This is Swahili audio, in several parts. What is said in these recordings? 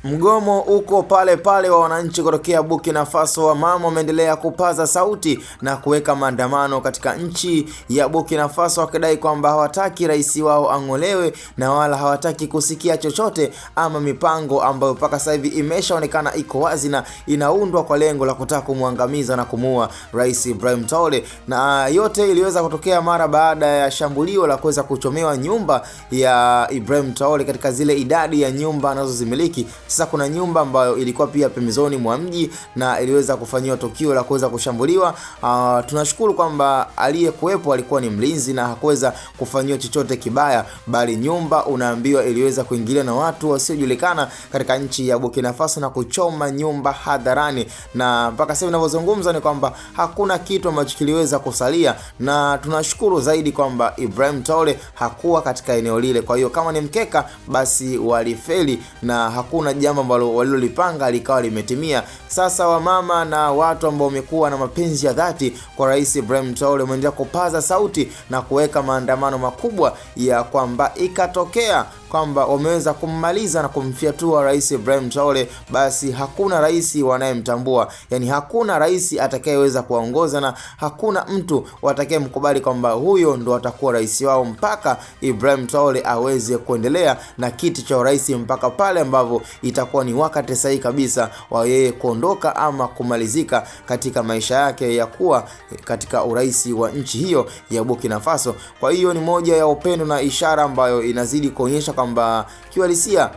Mgomo uko pale pale wa wananchi kutokea Burkina Faso. Wamama wameendelea kupaza sauti na kuweka maandamano katika nchi ya Burkina Faso wakidai kwamba hawataki rais wao ang'olewe na wala hawataki kusikia chochote ama mipango ambayo mpaka sasa hivi imeshaonekana iko wazi na inaundwa kwa lengo la kutaka kumwangamiza na kumuua Rais Ibrahim Traore. Na yote iliweza kutokea mara baada ya shambulio la kuweza kuchomewa nyumba ya Ibrahim Traore katika zile idadi ya nyumba anazozimiliki. Sasa kuna nyumba ambayo ilikuwa pia pembezoni mwa mji na iliweza kufanyiwa tukio la kuweza kushambuliwa. Tunashukuru kwamba aliyekuwepo alikuwa ni mlinzi na hakuweza kufanyiwa chochote kibaya, bali nyumba unaambiwa iliweza kuingilia na watu wasiojulikana katika nchi ya Burkina Faso na kuchoma nyumba hadharani. Na mpaka sasa ninavyozungumza ni kwamba hakuna kitu ambacho kiliweza kusalia, na tunashukuru zaidi kwamba Ibrahim Traore hakuwa katika eneo lile. Kwa hiyo kama ni mkeka basi walifeli na hakuna jambo ambalo walilolipanga likawa limetimia. Sasa wamama na watu ambao wamekuwa na mapenzi ya dhati kwa Rais Ibrahim Traore wameendelea kupaza sauti na kuweka maandamano makubwa ya kwamba ikatokea kwamba wameweza kummaliza na kumfiatua Rais Ibrahim Traore, basi hakuna rais wanayemtambua. Yani hakuna rais atakayeweza kuongoza na hakuna mtu atakayemkubali kwamba huyo ndo atakuwa rais wao mpaka Ibrahim Traore aweze kuendelea na kiti cha rais mpaka pale ambapo itakuwa ni wakati sahihi kabisa wa yeye kuondoka ama kumalizika katika maisha yake ya kuwa katika urais wa nchi hiyo ya Burkina Faso. Kwa hiyo ni moja ya upendo na ishara ambayo inazidi kuonyesha kwamba kiuhalisia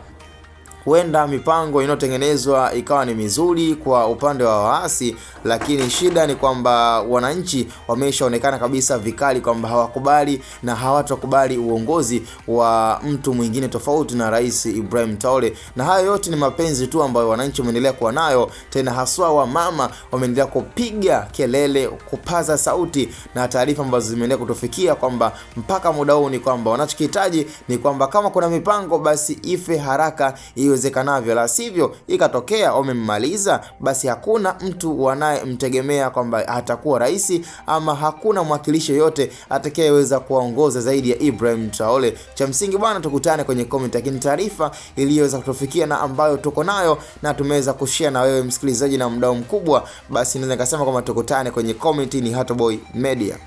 huenda mipango inayotengenezwa ikawa ni mizuri kwa upande wa waasi, lakini shida ni kwamba wananchi wameshaonekana kabisa vikali kwamba hawakubali na hawatakubali uongozi wa mtu mwingine tofauti na Rais Ibrahim Traore. Na hayo yote ni mapenzi tu ambayo wananchi wameendelea kuwa nayo, tena haswa wa mama wameendelea kupiga kelele, kupaza sauti, na taarifa ambazo zimeendelea kutufikia kwamba mpaka muda huu ni kwamba wanachokihitaji ni kwamba kama kuna mipango basi ife haraka iwezekanavyo, la sivyo ikatokea wamemmaliza basi hakuna mtu wanayemtegemea kwamba atakuwa rais ama hakuna mwakilishi yote atakayeweza kuongoza zaidi ya Ibrahim Traore. Cha msingi bwana, tukutane kwenye comment, lakini taarifa iliyoweza kutufikia na ambayo tuko nayo na tumeweza kushare na wewe msikilizaji na mdau mkubwa, basi naweza kusema kwamba tukutane kwenye comment. Ni Hatoboy Media.